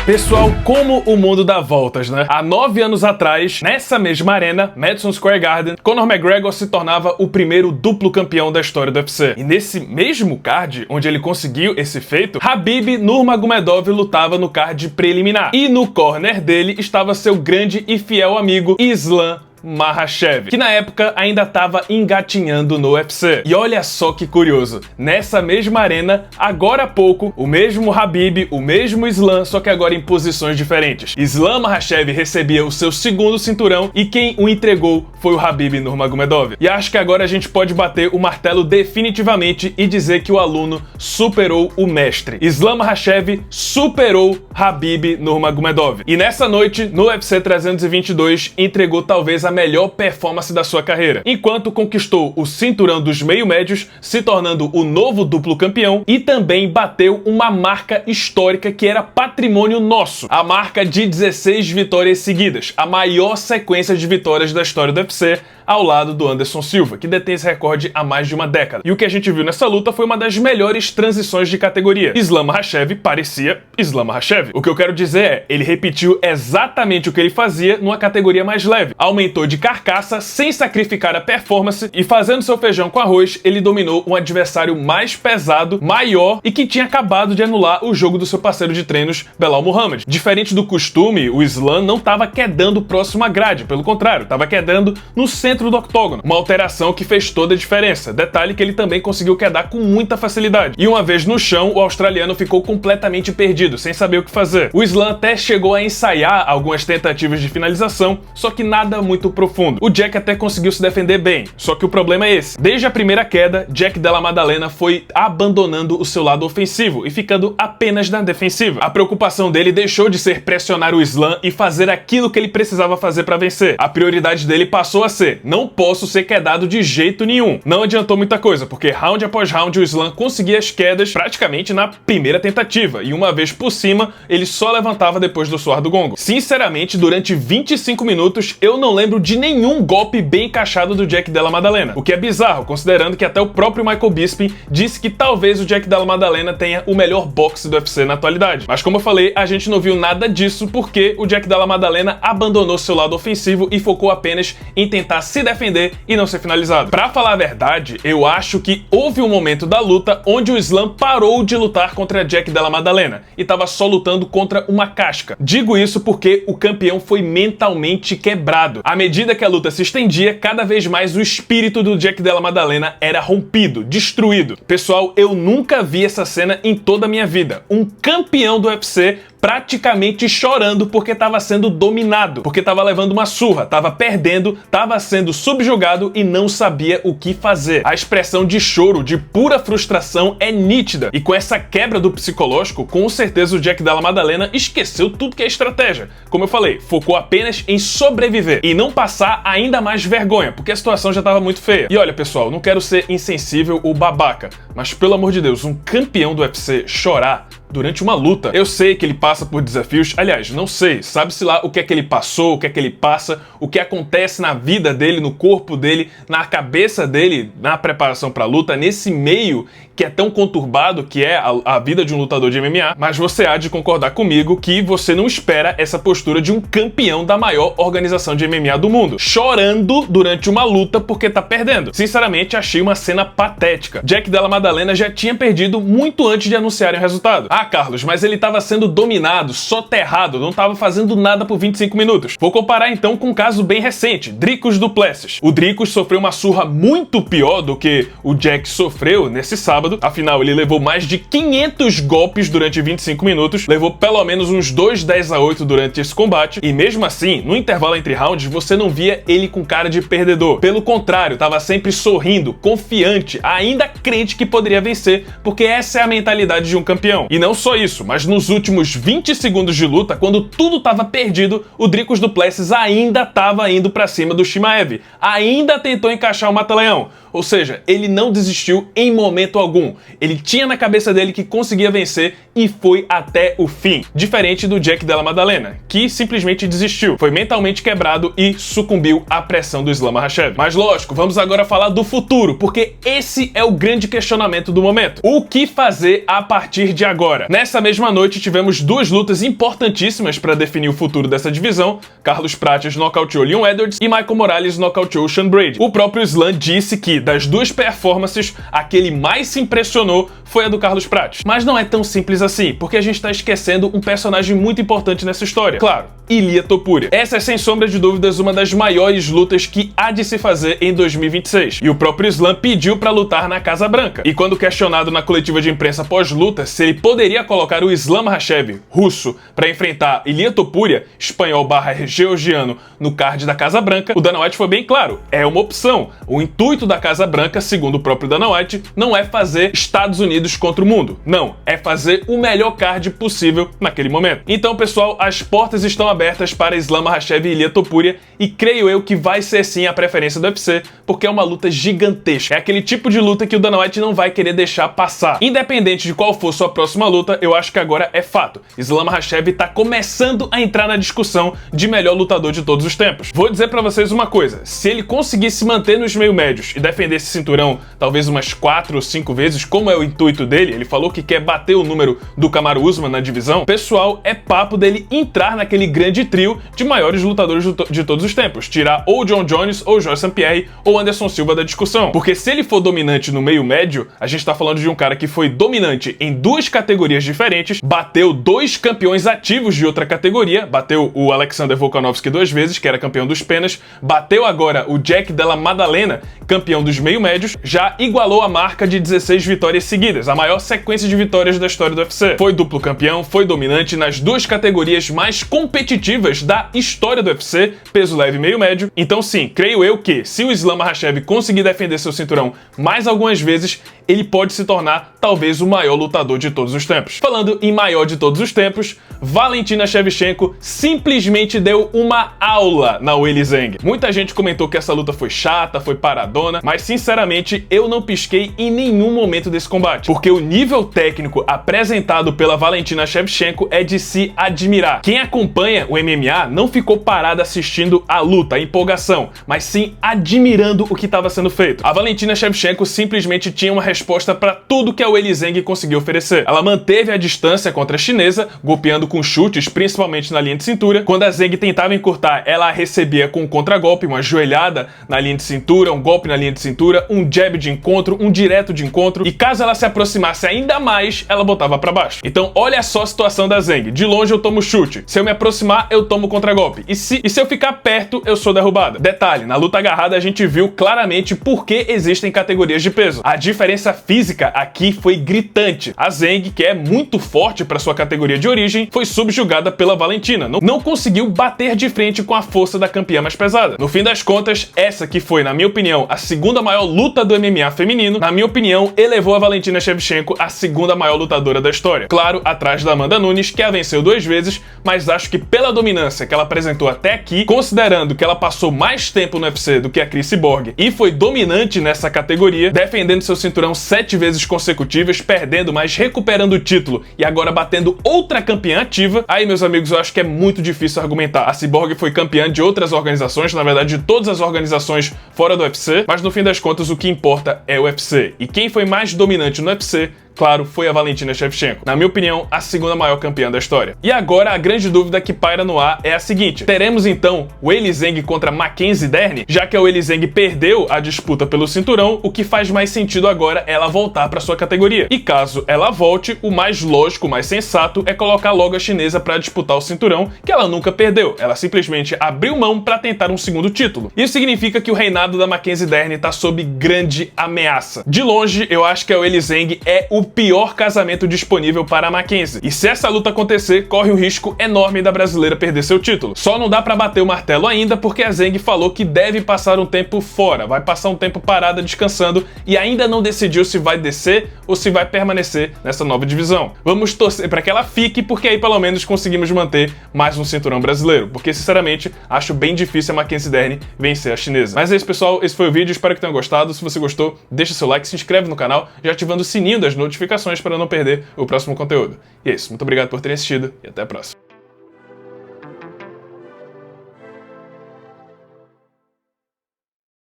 Pessoal, como o mundo dá voltas, né? Há 9 anos atrás, nessa mesma arena, Madison Square Garden, Conor McGregor se tornava o primeiro duplo campeão da história do UFC. E nesse mesmo card, onde ele conseguiu esse feito, Khabib Nurmagomedov lutava no card preliminar. E no corner dele estava seu grande e fiel amigo Islam Makhachev, que na época ainda estava engatinhando no UFC. E olha só que curioso, nessa mesma arena, agora há pouco, o mesmo Khabib, o mesmo Islam, só que agora em posições diferentes. Islam Makhachev recebia o seu segundo cinturão e quem o entregou foi o Khabib Nurmagomedov. E acho que agora a gente pode bater o martelo definitivamente e dizer que o aluno superou o mestre. Islam Makhachev superou Khabib Nurmagomedov. E nessa noite, no UFC 322, entregou talvez a melhor performance da sua carreira, enquanto conquistou o cinturão dos meio-médios, se tornando o novo duplo campeão e também bateu uma marca histórica que era patrimônio nosso, a marca de 16 vitórias seguidas, a maior sequência de vitórias da história do UFC, ao lado do Anderson Silva, que detém esse recorde há mais de uma década. E o que a gente viu nessa luta foi uma das melhores transições de categoria. Islam Makhachev parecia Islam Makhachev. O que eu quero dizer é, ele repetiu exatamente o que ele fazia numa categoria mais leve. Aumentou de carcaça, sem sacrificar a performance, e fazendo seu feijão com arroz, ele dominou um adversário mais pesado, maior, e que tinha acabado de anular o jogo do seu parceiro de treinos, Belal Muhammad. Diferente do costume, o Islam não estava quedando próximo à grade, pelo contrário, estava quedando no centro do octógono, uma alteração que fez toda a diferença. Detalhe que ele também conseguiu quedar com muita facilidade. E uma vez no chão, o australiano ficou completamente perdido, sem saber o que fazer. O Islam até chegou a ensaiar algumas tentativas de finalização, só que nada muito profundo. O Jack até conseguiu se defender bem, só que o problema é esse. Desde a primeira queda, Jack Della Maddalena foi abandonando o seu lado ofensivo e ficando apenas na defensiva. A preocupação dele deixou de ser pressionar o Islam e fazer aquilo que ele precisava fazer para vencer. A prioridade dele passou a ser: não posso ser quedado de jeito nenhum. Não adiantou muita coisa, porque round após round o Islam conseguia as quedas praticamente na primeira tentativa, e uma vez por cima, ele só levantava depois do soar do gongo. Sinceramente, durante 25 minutos, eu não lembro de nenhum golpe bem encaixado do Jack Della Maddalena, o que é bizarro, considerando que até o próprio Michael Bisping disse que talvez o Jack Della Maddalena tenha o melhor boxe do UFC na atualidade. Mas como eu falei, a gente não viu nada disso porque o Jack Della Maddalena abandonou seu lado ofensivo e focou apenas em tentar se defender e não ser finalizado. Pra falar a verdade, eu acho que houve um momento da luta onde o Islam parou de lutar contra Jack Della Maddalena e tava só lutando contra uma casca. Digo isso porque o campeão foi mentalmente quebrado. À medida que a luta se estendia, cada vez mais o espírito do Jack Della Maddalena era rompido, destruído. Pessoal, eu nunca vi essa cena em toda a minha vida. Um campeão do UFC praticamente chorando porque estava sendo dominado, porque estava levando uma surra, estava perdendo, estava sendo subjugado e não sabia o que fazer. A expressão de choro, de pura frustração é nítida. E com essa quebra do psicológico, com certeza o Jack Della Maddalena esqueceu tudo que é estratégia. Como eu falei, focou apenas em sobreviver e não passar ainda mais vergonha, porque a situação já estava muito feia. E olha, pessoal, não quero ser insensível ou babaca, mas pelo amor de Deus, um campeão do UFC chorar durante uma luta. Eu sei que ele passa por desafios, aliás, não sei, sabe-se lá o que é que ele passou, o que é que ele passa, o que acontece na vida dele, no corpo dele, na cabeça dele, na preparação pra luta, nesse meio que é tão conturbado que é a vida de um lutador de MMA, mas você há de concordar comigo que você não espera essa postura de um campeão da maior organização de MMA do mundo, chorando durante uma luta porque tá perdendo. Sinceramente, achei uma cena patética. Jack Della Maddalena já tinha perdido muito antes de anunciarem o resultado. Ah, Carlos, mas ele estava sendo dominado, soterrado, não estava fazendo nada por 25 minutos. Vou comparar então com um caso bem recente, Dricus du Plessis. O Dricus sofreu uma surra muito pior do que o Jack sofreu nesse sábado, afinal ele levou mais de 500 golpes durante 25 minutos, levou pelo menos uns 2 10-8 durante esse combate, e mesmo assim, no intervalo entre rounds, você não via ele com cara de perdedor. Pelo contrário, estava sempre sorrindo, confiante, ainda crente que poderia vencer, porque essa é a mentalidade de um campeão. E não só isso, mas nos últimos 20 segundos de luta, quando tudo estava perdido, o Dricus du Plessis ainda estava indo pra cima do Chimaev, ainda tentou encaixar o mata-leão. Ou seja, ele não desistiu em momento algum. Ele tinha na cabeça dele que conseguia vencer e foi até o fim. Diferente do Jack Della Maddalena, que simplesmente desistiu. Foi mentalmente quebrado e sucumbiu à pressão do Islam Makhachev. Mas lógico, vamos agora falar do futuro, porque esse é o grande questionamento do momento. O que fazer a partir de agora? cara. Nessa mesma noite tivemos duas lutas importantíssimas para definir o futuro dessa divisão. Carlos Prates nocauteou Leon Edwards e Michael Morales nocauteou Sean Brady. O próprio Islam disse que das duas performances, a que ele mais se impressionou foi a do Carlos Prates. Mas não é tão simples assim, porque a gente tá esquecendo um personagem muito importante nessa história. Claro, Ilia Topuria. Essa é, sem sombra de dúvidas, uma das maiores lutas que há de se fazer em 2026. E o próprio Islam pediu pra lutar na Casa Branca. E quando questionado na coletiva de imprensa pós-luta se ele poderia colocar o Islam Makhachev, russo, pra enfrentar Ilia Topuria, espanhol/georgiano, no card da Casa Branca, o Dana White foi bem claro, é uma opção. O intuito da Casa Branca, segundo o próprio Dana White, não é fazer Estados Unidos contra o mundo. Não, é fazer o melhor card possível naquele momento. Então, pessoal, as portas estão abertas para Islam Makhachev e Ilia Topuria, e creio eu que vai ser sim a preferência do UFC, porque é uma luta gigantesca. É aquele tipo de luta que o Dana White não vai querer deixar passar. Independente de qual for sua próxima luta, eu acho que agora é fato. Islam Makhachev tá começando a entrar na discussão de melhor lutador de todos os tempos. Vou dizer pra vocês uma coisa, se ele conseguir se manter nos meio médios e defender esse cinturão talvez umas 4 ou 5 vezes, como é o intuito dele, ele falou que quer bater o número do Kamaru Usman na divisão, pessoal, é papo dele entrar naquele grande trio de maiores lutadores de todos os tempos, tirar ou John Jones, ou Georges St-Pierre, ou Anderson Silva da discussão. Porque se ele for dominante no meio médio, a gente tá falando de um cara que foi dominante em duas categorias diferentes, bateu 2 campeões ativos de outra categoria, bateu o Alexander Volkanovski 2 vezes, que era campeão dos penas, bateu agora o Jack Della Maddalena, campeão dos meio médios, já igualou a marca de 16 vitórias seguidas, a maior sequência de vitórias da história do UFC. Foi duplo campeão, foi dominante nas duas categorias mais competitivas da história do UFC, peso leve e meio médio. Então sim, creio eu que se o Islam Makhachev conseguir defender seu cinturão mais algumas vezes, ele pode se tornar talvez o maior lutador de todos os tempos. Falando em maior de todos os tempos, Valentina Shevchenko simplesmente deu uma aula na Weili Zhang. Muita gente comentou que essa luta foi chata, foi paradona, mas sinceramente eu não pisquei em nenhum momento desse combate, porque o nível técnico apresentado pela Valentina Shevchenko é de se admirar. Quem acompanha o MMA não ficou parado assistindo a luta, a empolgação, mas sim admirando o que estava sendo feito. A Valentina Shevchenko simplesmente tinha uma resposta para tudo que a Weili Zhang conseguiu oferecer. Ela manteve a distância contra a chinesa, golpeando com chutes, principalmente na linha de cintura. Quando a Zhang tentava encurtar, ela a recebia com um contragolpe, uma joelhada na linha de cintura, um golpe na linha de cintura, um jab de encontro, um direto de encontro, e caso ela se aproximasse ainda mais, ela botava pra baixo. Então olha só a situação da Zhang. De longe eu tomo chute, se eu me aproximar eu tomo contragolpe, e se eu ficar perto eu sou derrubada. Detalhe, na luta agarrada a gente viu claramente por que existem categorias de peso. A diferença física aqui foi gritante. A Zhang, que é muito forte para sua categoria de origem, foi subjugada pela Valentina. Não conseguiu bater de frente com a força da campeã mais pesada. No fim das contas, essa que foi, na minha opinião, a segunda maior luta do MMA feminino, na minha opinião, elevou a Valentina Shevchenko à segunda maior lutadora da história. Claro, atrás da Amanda Nunes, que a venceu 2 vezes, mas acho que pela dominância que ela apresentou até aqui, considerando que ela passou mais tempo no UFC do que a Cris Cyborg e foi dominante nessa categoria, defendendo seu cinturão 7 vezes consecutivas, perdendo, mas recuperando o título e agora batendo outra campeã ativa, aí, meus amigos, eu acho que é muito difícil argumentar. A Cyborg foi campeã de outras organizações, na verdade de todas as organizações fora do UFC, mas no fim das contas o que importa é o UFC. E quem foi mais dominante no UFC, claro, foi a Valentina Shevchenko. Na minha opinião, a segunda maior campeã da história. E agora a grande dúvida que paira no ar é a seguinte: teremos então Weili Zhang contra Mackenzie Dern? Já que a Weili Zhang perdeu a disputa pelo cinturão, o que faz mais sentido agora é ela voltar para sua categoria. E caso ela volte, o mais lógico, o mais sensato é colocar logo a chinesa para disputar o cinturão, que ela nunca perdeu. Ela simplesmente abriu mão para tentar um segundo título. Isso significa que o reinado da Mackenzie Dern está sob grande ameaça. De longe, eu acho que a Weili Zhang é o pior casamento disponível para a Mackenzie. E se essa luta acontecer, corre um risco enorme da brasileira perder seu título. Só não dá para bater o martelo ainda porque a Zhang falou que deve passar um tempo fora, vai passar um tempo parada descansando e ainda não decidiu se vai descer ou se vai permanecer nessa nova divisão. Vamos torcer para que ela fique, porque aí pelo menos conseguimos manter mais um cinturão brasileiro, porque sinceramente acho bem difícil a Mackenzie Dern vencer a chinesa. Mas é isso, pessoal, esse foi o vídeo, espero que tenham gostado. Se você gostou, deixa seu like, se inscreve no canal, já ativando o sininho das notificações para não perder o próximo conteúdo. E é isso, muito obrigado por terem assistido e até a próxima.